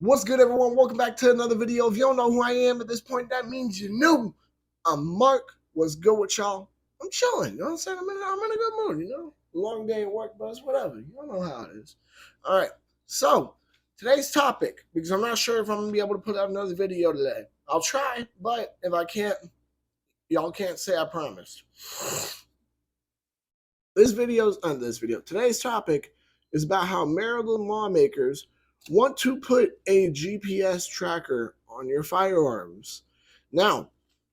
What's good, everyone? Welcome back to another video. If you don't know who I am at this point, that means you knew. I'm Mark. What's good with y'all? I'm chilling. You know what I'm saying? I'm in a good mood, you know? Long day at work, but it's whatever. You don't know how it is. All right. So, today's topic, because I'm not sure if I'm going to be able to put out another video today. I'll try, but if I can't, y'all can't say I promised. Today's topic is about how Maryland lawmakers want to put a GPS tracker on your firearms. Now,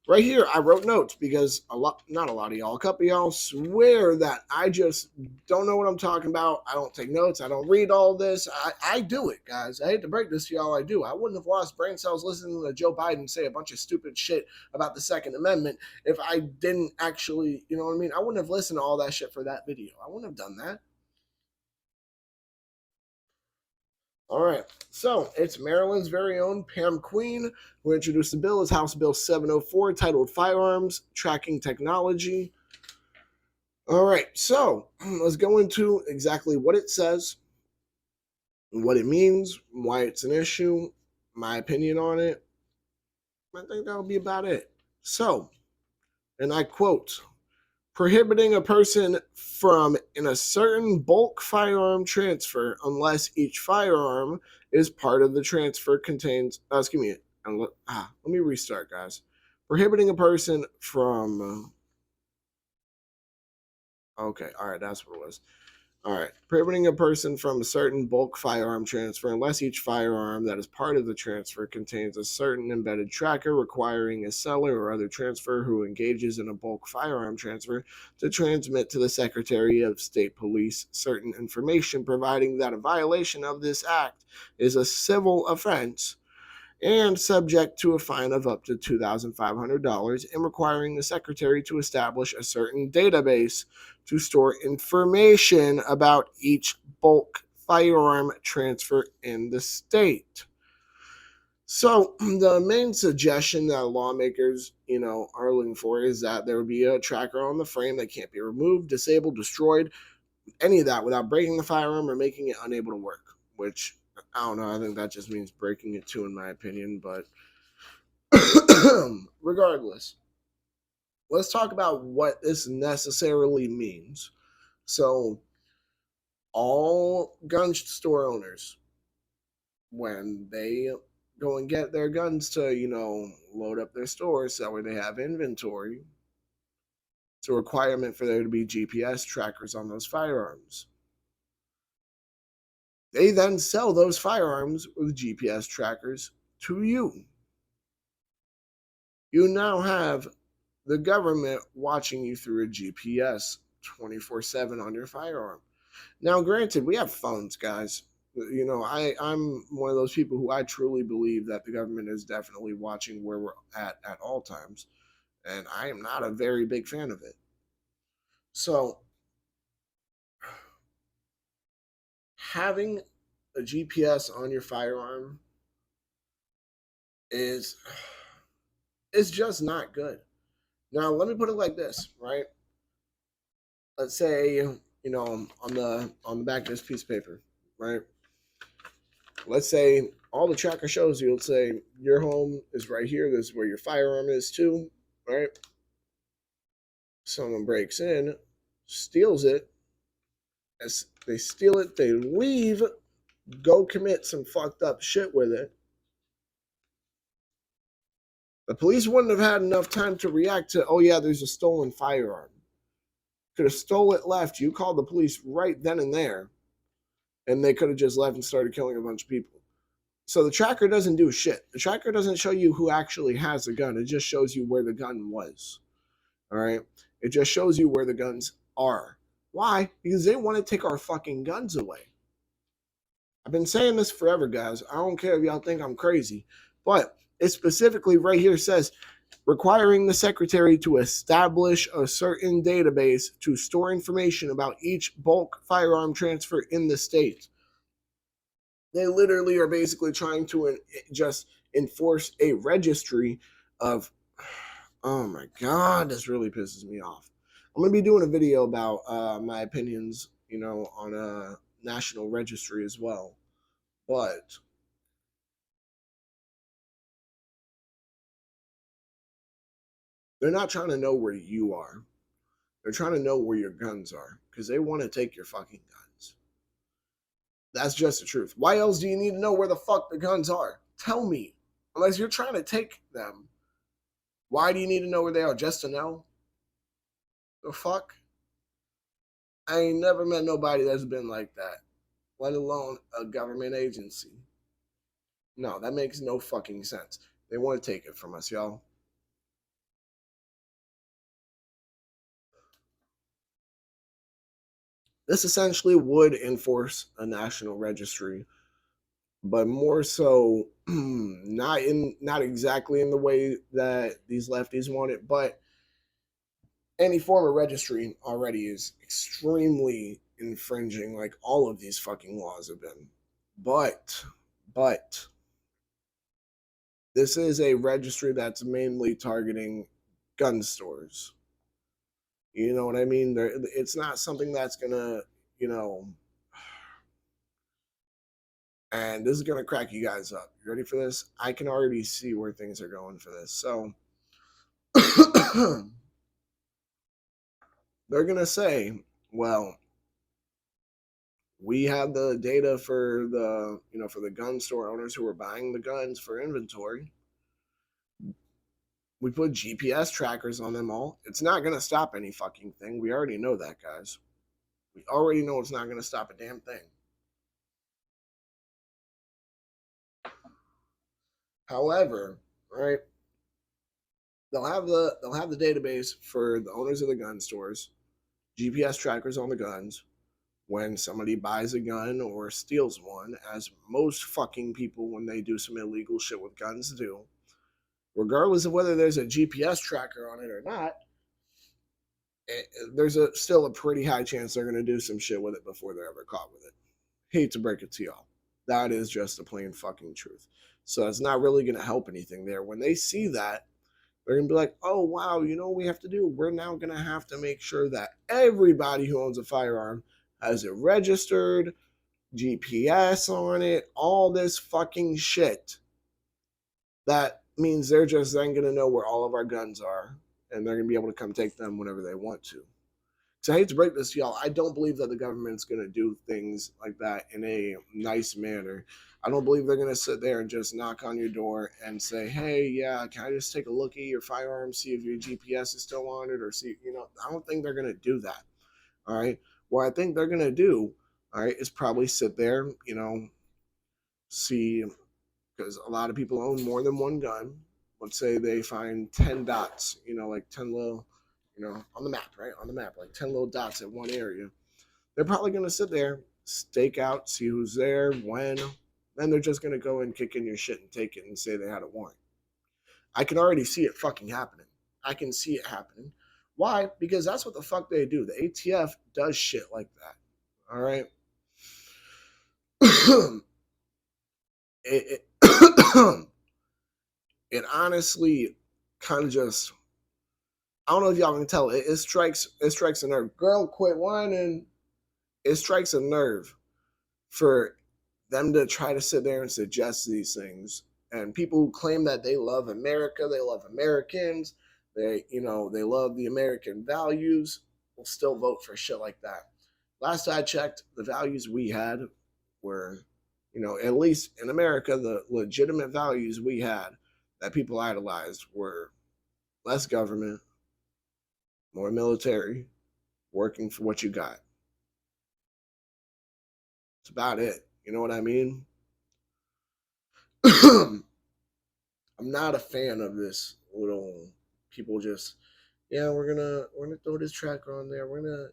right here, I wrote notes because not a lot of y'all, a couple of y'all swear that I just don't know what I'm talking about. I don't take notes. I don't read all this. I do it, guys. I hate to break this to y'all. I do. I wouldn't have lost brain cells listening to Joe Biden say a bunch of stupid shit about the Second Amendment if I didn't actually, you know what I mean? I wouldn't have listened to all that shit for that video. I wouldn't have done that. All right. So it's Maryland's very own Pam Queen who introduced the bill as House Bill 704, titled Firearms Tracking Technology. All right. So let's go into exactly what it says, what it means, why it's an issue, my opinion on it. I think that'll be about it. So, and I quote, prohibiting a person from in a certain bulk firearm transfer unless each firearm is part of the transfer contains let me restart, guys. Prohibiting a person from okay, all right, that's what it was. All right. Prohibiting a person from a certain bulk firearm transfer unless each firearm that is part of the transfer contains a certain embedded tracker, requiring a seller or other transfer who engages in a bulk firearm transfer to transmit to the Secretary of State Police certain information, providing that a violation of this act is a civil offense and subject to a fine of up to $2,500, and requiring the Secretary to establish a certain database to store information about each bulk firearm transfer in the state. So the main suggestion that lawmakers, are looking for is that there would be a tracker on the frame that can't be removed, disabled, destroyed, any of that without breaking the firearm or making it unable to work, which I don't know. I think that just means breaking it too, in my opinion. But regardless, let's talk about what this necessarily means. So, all gun store owners, when they go and get their guns to, load up their stores that way they have inventory, it's a requirement for there to be GPS trackers on those firearms. They then sell those firearms with GPS trackers to you. You now have the government watching you through a GPS 24/7 on your firearm. Now, granted, we have phones, guys. I'm one of those people who I truly believe that the government is definitely watching where we're at all times. And I am not a very big fan of it. So, having a GPS on your firearm is just not good. Now, let me put it like this, right? Let's say, on the back of this piece of paper, right? Let's say all the tracker shows you, let's say your home is right here. This is where your firearm is too, right? Someone breaks in, steals it. As they steal it, they leave, go commit some fucked up shit with it. The police wouldn't have had enough time to react to, oh yeah, there's a stolen firearm. Could have stole it, left. You called the police right then and there, and they could have just left and started killing a bunch of people. So the tracker doesn't do shit. The tracker doesn't show you who actually has the gun. It just shows you where the gun was. All right? It just shows you where the guns are. Why? Because they want to take our fucking guns away. I've been saying this forever, guys. I don't care if y'all think I'm crazy, but it specifically right here says requiring the secretary to establish a certain database to store information about each bulk firearm transfer in the state. They literally are basically trying to just enforce a registry of. Oh my god, this really pisses me off. I'm gonna be doing a video about my opinions, on a national registry as well. But They're not trying to know where you are. They're trying to know where your guns are because they want to take your fucking guns. That's just the truth. Why else do you need to know where the fuck the guns are? Tell me. Unless you're trying to take them, why do you need to know where they are? Just to know? The fuck? I ain't never met nobody that's been like that, let alone a government agency. No, that makes no fucking sense. They want to take it from us, y'all. This essentially would enforce a national registry, but more so not exactly in the way that these lefties want it, but any form of registry already is extremely infringing, like all of these fucking laws have been. But this is a registry that's mainly targeting gun stores. You know what I mean? It's not something that's gonna, you know, and this is gonna crack you guys up. You ready for this? I can already see where things are going for this. So they're gonna say, well, we have the data for the for the gun store owners who are buying the guns for inventory. We put GPS trackers on them all. It's not going to stop any fucking thing. We already know that, guys. We already know it's not going to stop a damn thing. However, right, they'll have the database for the owners of the gun stores, GPS trackers on the guns. When somebody buys a gun or steals one, as most fucking people when they do some illegal shit with guns do, regardless of whether there's a GPS tracker on it or not, there's still a pretty high chance they're going to do some shit with it before they're ever caught with it. Hate to break it to y'all. That is just the plain fucking truth. So it's not really going to help anything there. When they see that, they're going to be like, oh, wow, you know what we have to do? We're now going to have to make sure that everybody who owns a firearm has it registered, GPS on it, all this fucking shit. That means they're just then going to know where all of our guns are, and they're going to be able to come take them whenever they want to. So I hate to break this to y'all. I don't believe that the government's going to do things like that in a nice manner. I don't believe they're going to sit there and just knock on your door and say, hey, yeah, can I just take a look at your firearm, see if your GPS is still on it, or see, I don't think they're going to do that. All right. What I think they're going to do, all right, is probably sit there, see, because a lot of people own more than one gun. Let's say they find 10 dots, like 10 little, on the map, right? On the map, like 10 little dots at one area. They're probably going to sit there, stake out, see who's there, when. Then they're just going to go and kick in your shit and take it and say they had a warrant. I can already see it fucking happening. I can see it happening. Why? Because that's what the fuck they do. The ATF does shit like that. All right? it it honestly kind of just, I don't know if y'all can tell, it strikes a nerve. Girl, quit whining. It strikes a nerve for them to try to sit there and suggest these things. And people who claim that they love America, they love Americans, they love the American values, will still vote for shit like that. Last I checked, the values we had were, at least in America, the legitimate values we had that people idolized were less government, more military, working for what you got. It's about it. You know what I mean? I'm not a fan of this little people just, yeah, we're gonna throw this tracker on there. We're gonna,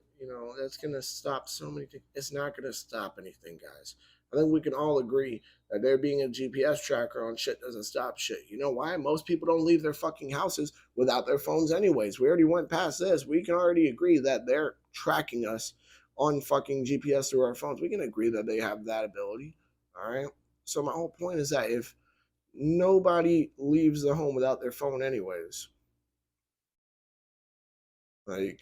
that's gonna stop so many things. It's not gonna stop anything, guys. I think we can all agree that there being a GPS tracker on shit doesn't stop shit. You know why? Most people don't leave their fucking houses without their phones anyways. We already went past this. We can already agree that they're tracking us on fucking GPS through our phones. We can agree that they have that ability. All right. So my whole point is that if nobody leaves the home without their phone anyways, like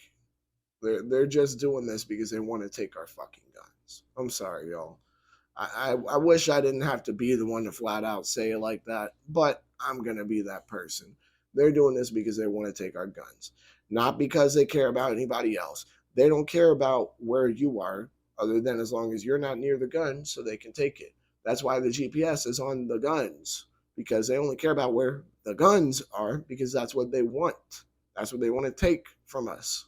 they're just doing this because they want to take our fucking guns. I'm sorry, y'all. I wish I didn't have to be the one to flat out say it like that, but I'm gonna be that person. They're doing this because they want to take our guns, not because they care about anybody else. They don't care about where you are, other than as long as you're not near the gun, so they can take it. That's why the GPS is on the guns, because they only care about where the guns are, because that's what they want. That's what they want to take from us.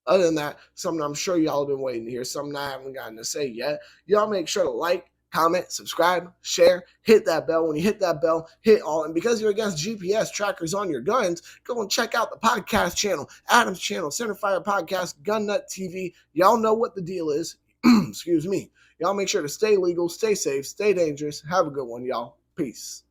Other than that, something I'm sure y'all have been waiting to hear, something I haven't gotten to say yet. Y'all make sure to like, comment, subscribe, share, hit that bell. When you hit that bell, hit all. And because you're against GPS trackers on your guns, go and check out the podcast channel, Adam's channel, Centerfire Podcast, Gun Nut TV. Y'all know what the deal is. Excuse me. Y'all make sure to stay legal, stay safe, stay dangerous. Have a good one, y'all. Peace.